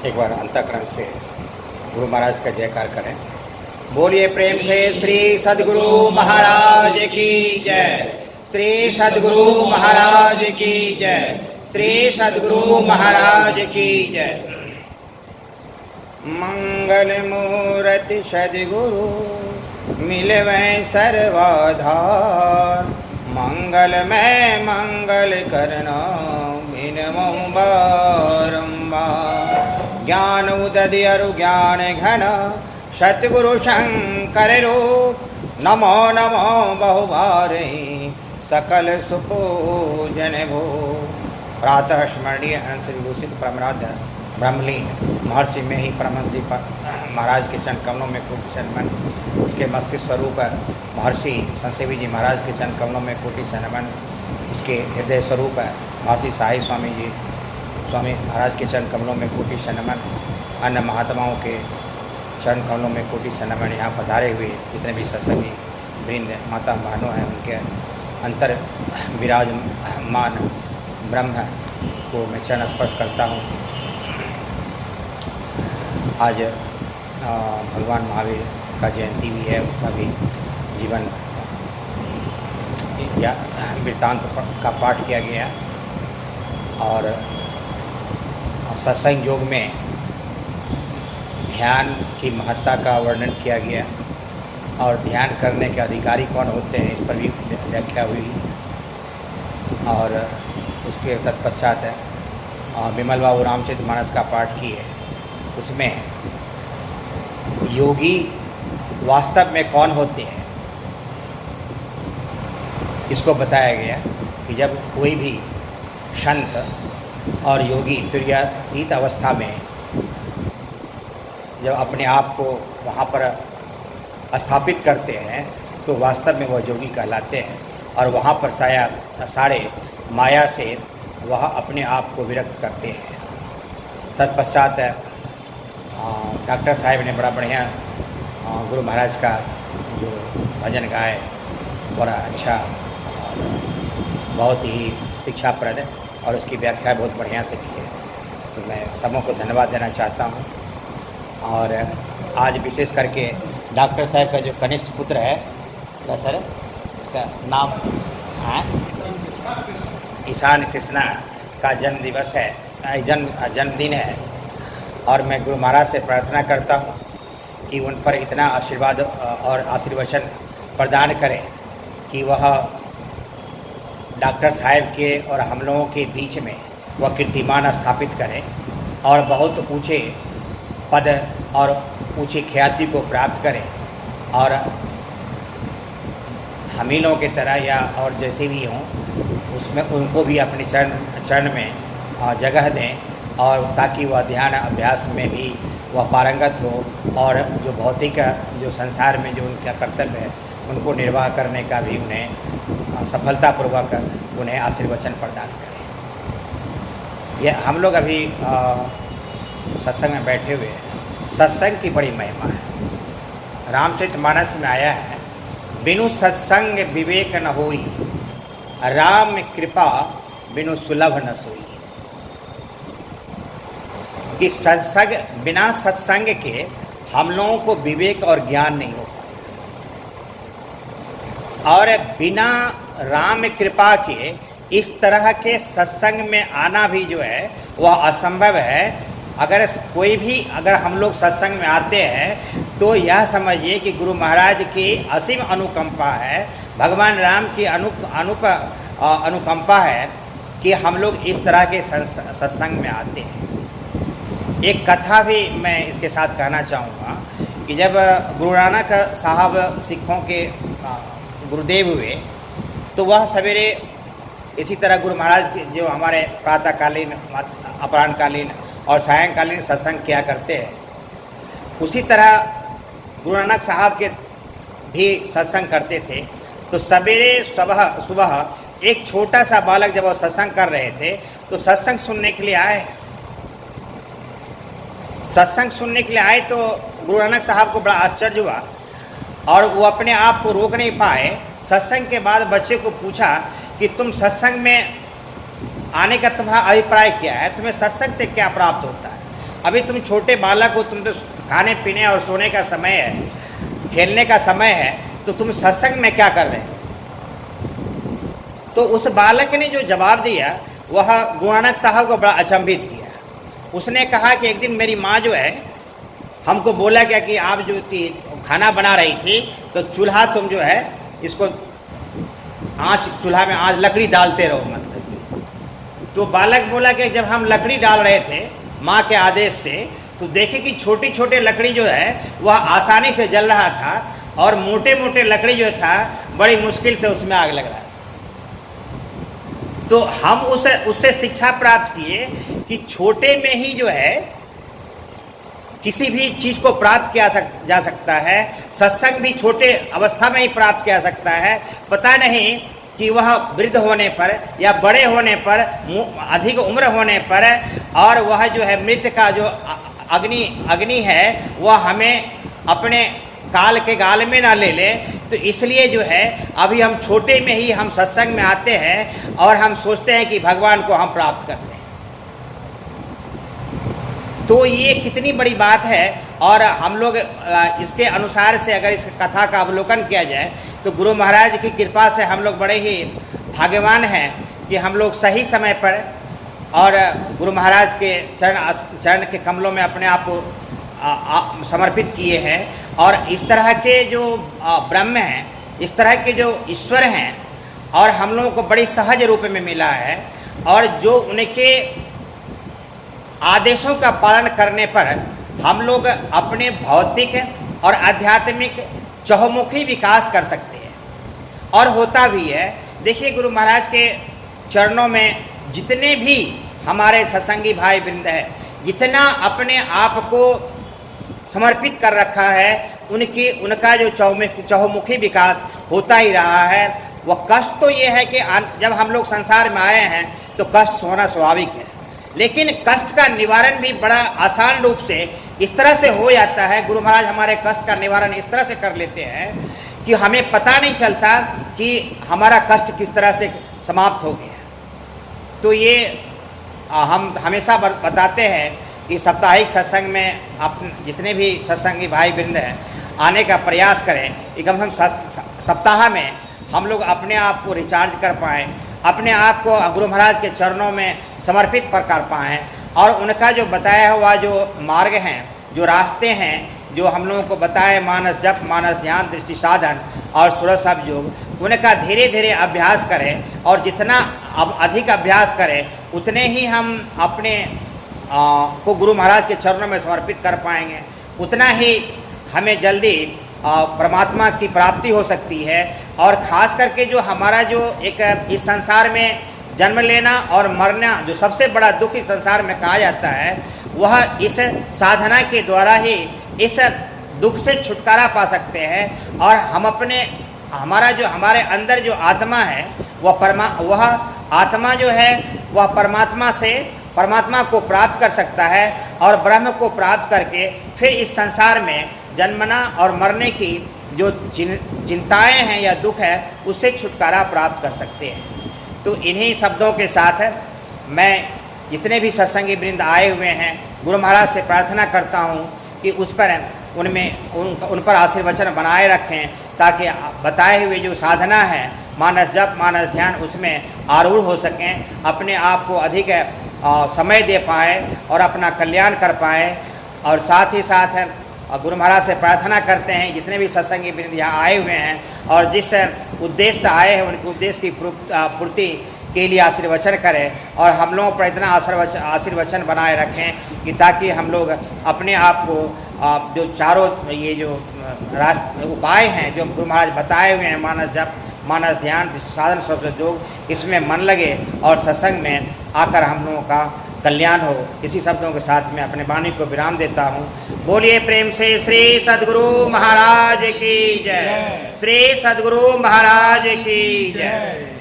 एक बार अंतःकरण से गुरु महाराज का जयकार करें। बोलिए प्रेम से श्री सद्गुरु महाराज की जय, श्री सद्गुरु महाराज की जय, श्री सद्गुरु महाराज की जय। मंगल मूर्ति सद्गुरु मिलवे सर्वाधार, मंगल में मंगल करना बिनमो बारंबार। ज्ञान उदय अरु ज्ञान घन सतगुरु शंकर रूप, नमो नमो बहुबारे सकल सुपूजन भो। प्रातः स्मरणीय श्री दूषित परमराध्य ब्रह्मलीन महर्षि में ही परमहंस जी महाराज के चरण कमलों में कोटि सनमन, उसके मस्तिष्क स्वरूप महर्षि संसेवी जी महाराज के चरण कमलों में कोटि सनमन, उसके हृदय स्वरूप महर्षि साई स्वामी जी स्वामी महाराज के चरण कमलों में कोटि सनमन, अन्य महात्माओं के चरण कमलों में कोटि सनमन। यहाँ पधारे हुए जितने भी सत्संगी वृंद माता बहनों हैं, उनके अंतर विराजमान ब्रह्म को मैं चरण स्पर्श करता हूँ। आज भगवान महावीर का जयंती भी है, उनका भी जीवन या वृत्तांत का पाठ किया गया और सत्संग योग में ध्यान की महत्ता का वर्णन किया गया और ध्यान करने के अधिकारी कौन होते हैं इस पर भी व्याख्या हुई। और उसके तत्पश्चात विमल बाबू रामचरितमानस का पाठ किए, उसमें योगी वास्तव में कौन होते हैं इसको बताया गया कि जब कोई भी संत और योगी तुर्यातीत अवस्था में जब अपने आप को वहाँ पर स्थापित करते हैं तो वास्तव में वह योगी कहलाते हैं और वहाँ पर सारे माया से वह अपने आप को विरक्त करते हैं। तत्पश्चात डॉक्टर साहब ने बड़ा बढ़िया गुरु महाराज का जो भजन गाए, बड़ा अच्छा और बहुत ही शिक्षाप्रद और उसकी व्याख्या बहुत बढ़िया से की है, तो मैं सबों को धन्यवाद देना चाहता हूँ। और आज विशेष करके डॉक्टर साहब का जो कनिष्ठ पुत्र है, क्या सर उसका नाम है, ईशान कृष्णा का जन्म दिवस है, जन्मदिन है और मैं गुरु महाराज से प्रार्थना करता हूँ कि उन पर इतना आशीर्वाद और आशीर्वचन प्रदान करें कि वह डॉक्टर साहब के और हम लोगों के बीच में वह कीर्तिमान स्थापित करें और बहुत ऊंचे पद और ऊंची ख्याति को प्राप्त करें और हम ही लोगों की तरह या और जैसे भी हों उसमें उनको भी अपने चरण में जगह दें और ताकि वह ध्यान अभ्यास में भी वह पारंगत हो और जो भौतिक जो संसार में जो उनका कर्तव्य है उनको निर्वाह करने का भी उन्हें सफलतापूर्वक उन्हें आशीर्वचन प्रदान करें। यह हम लोग अभी सत्संग में बैठे हुए हैं, सत्संग की बड़ी महिमा है। रामचरितमानस में आया है, बिनु सत्संग विवेक न होई, राम कृपा बिनु सुलभ न सोई। कि सत्संग बिना सत्संग के हम लोगों को विवेक और ज्ञान नहीं हो पाएगा और बिना राम कृपा के इस तरह के सत्संग में आना भी जो है वह असंभव है। अगर हम लोग सत्संग में आते हैं तो यह समझिए कि गुरु महाराज की असीम अनुकंपा है, भगवान राम की अनुकंपा है कि हम लोग इस तरह के सत्संग में आते हैं। एक कथा भी मैं इसके साथ कहना चाहूँगा कि जब गुरु नानक साहब सिखों के गुरुदेव हुए तो वह सवेरे इसी तरह गुरु महाराज के जो हमारे प्रातःकालीन, अपराह्नकालीन और सायंकालीन सत्संग किया करते हैं, उसी तरह गुरु नानक साहब के भी सत्संग करते थे। तो सवेरे सुबह एक छोटा सा बालक जब वो सत्संग कर रहे थे तो सत्संग सुनने के लिए आए तो गुरु नानक साहब को बड़ा आश्चर्य हुआ और वो अपने आप को रोक नहीं पाए। सत्संग के बाद बच्चे को पूछा कि तुम सत्संग में आने का तुम्हारा अभिप्राय क्या है, तुम्हें सत्संग से क्या प्राप्त होता है। अभी तुम छोटे बालक हो, तुम तो खाने पीने और सोने का समय है, खेलने का समय है, तो तुम सत्संग में क्या कर रहे हो? तो उस बालक ने जो जवाब दिया वह गुरु नानक साहब को बड़ा अचंभित किया। उसने कहा कि एक दिन मेरी माँ जो है हमको बोला गया कि आप जो खाना बना रही थी तो चूल्हा तुम जो है इसको चूल्हा में आँच लकड़ी डालते रहो, मतलब। तो बालक बोला कि जब हम लकड़ी डाल रहे थे माँ के आदेश से, तो देखे कि छोटी छोटे लकड़ी जो है वह आसानी से जल रहा था और मोटे मोटे लकड़ी जो था बड़ी मुश्किल से उसमें आग लग रहा था। तो हम उससे शिक्षा प्राप्त किए कि छोटे में ही जो है किसी भी चीज़ को प्राप्त किया जा सकता है। सत्संग भी छोटे अवस्था में ही प्राप्त किया सकता है। पता नहीं कि वह वृद्ध होने पर या बड़े होने पर, अधिक उम्र होने पर, और वह जो है मृत्यु का जो अग्नि है वह हमें अपने काल के गाल में ना ले ले। तो इसलिए जो है अभी हम छोटे में ही हम सत्संग में आते हैं और हम सोचते हैं कि भगवान को हम प्राप्त कर लें। तो ये कितनी बड़ी बात है। और हम लोग इसके अनुसार से अगर इस कथा का अवलोकन किया जाए तो गुरु महाराज की कृपा से हम लोग बड़े ही भाग्यवान हैं कि हम लोग सही समय पर और गुरु महाराज के चरण के कमलों में अपने आप को समर्पित किए हैं। और इस तरह के जो ब्रह्म हैं, इस तरह के जो ईश्वर हैं, और हम लोगों को बड़ी सहज रूप में मिला है, और जो उनके आदेशों का पालन करने पर हम लोग अपने भौतिक और आध्यात्मिक चहुमुखी विकास कर सकते हैं, और होता भी है। देखिए गुरु महाराज के चरणों में जितने भी हमारे सत्संगी भाई वृंद है, जितना अपने आप को समर्पित कर रखा है, उनका जो चहुमुखी विकास होता ही रहा है। वह कष्ट तो ये है कि जब हम लोग संसार में आए हैं तो कष्ट होना स्वाभाविक है, लेकिन कष्ट का निवारण भी बड़ा आसान रूप से इस तरह से हो जाता है। गुरु महाराज हमारे कष्ट का निवारण इस तरह से कर लेते हैं कि हमें पता नहीं चलता कि हमारा कष्ट किस तरह से समाप्त हो गया। तो ये हम हमेशा बताते हैं कि साप्ताहिक सत्संग में आप जितने भी सत्संगी भाई वृंद हैं आने का प्रयास करें कि कम से कम सप्ताह में हम लोग अपने आप को रिचार्ज कर पाएँ, अपने आप को गुरु महाराज के चरणों में समर्पित कर पाएँ, और उनका जो बताया हुआ जो मार्ग हैं, जो रास्ते हैं, जो हम लोगों को बताए, मानस जप, मानस ध्यान, दृष्टि साधन और सूरज सब योग, उनका धीरे धीरे अभ्यास करें। और जितना अब अधिक अभ्यास करें उतने ही हम अपने को गुरु महाराज के चरणों में समर्पित कर पाएंगे, उतना ही हमें जल्दी परमात्मा की प्राप्ति हो सकती है। और ख़ास करके जो हमारा जो एक इस संसार में जन्म लेना और मरना, जो सबसे बड़ा दुख इस संसार में कहा जाता है, वह इस साधना के द्वारा ही इस दुख से छुटकारा पा सकते हैं। और हम हमारे अंदर जो आत्मा है वह आत्मा जो है वह परमात्मा को प्राप्त कर सकता है, और ब्रह्म को प्राप्त करके फिर इस संसार में जन्मना और मरने की जो चिंताएं हैं या दुख है उससे छुटकारा प्राप्त कर सकते हैं। तो इन्हीं शब्दों के साथ मैं जितने भी सत्संगी वृंद आए हुए हैं गुरु महाराज से प्रार्थना करता हूँ कि उन पर आशीर्वचन बनाए रखें, ताकि बताए हुए जो साधना है मानस जप, मानस ध्यान, उसमें आरूढ़ हो सकें, अपने आप को अधिक समय दे पाएँ और अपना कल्याण कर पाएँ। और साथ ही साथ गुरु महाराज से प्रार्थना करते हैं जितने भी सत्संगी वृंद यहाँ आए हुए हैं और जिस उद्देश्य से आए हैं उनके उद्देश्य की पूर्ति के लिए आशीर्वचन करें, और हम लोगों पर इतना आशीर्वचन बनाए रखें कि ताकि हम लोग अपने आप को जो चारों ये जो उपाय हैं जो गुरु महाराज बताए हुए हैं, मानस जप, मानस ध्यान, साधन स्वरूप योग, इसमें मन लगे और सत्संग में आकर हम लोगों का कल्याण हो। इसी शब्दों के साथ मैं अपने वाणी को विराम देता हूँ। बोलिए प्रेम से श्री सद्गुरु महाराज की जय, श्री सद्गुरु महाराज की जय।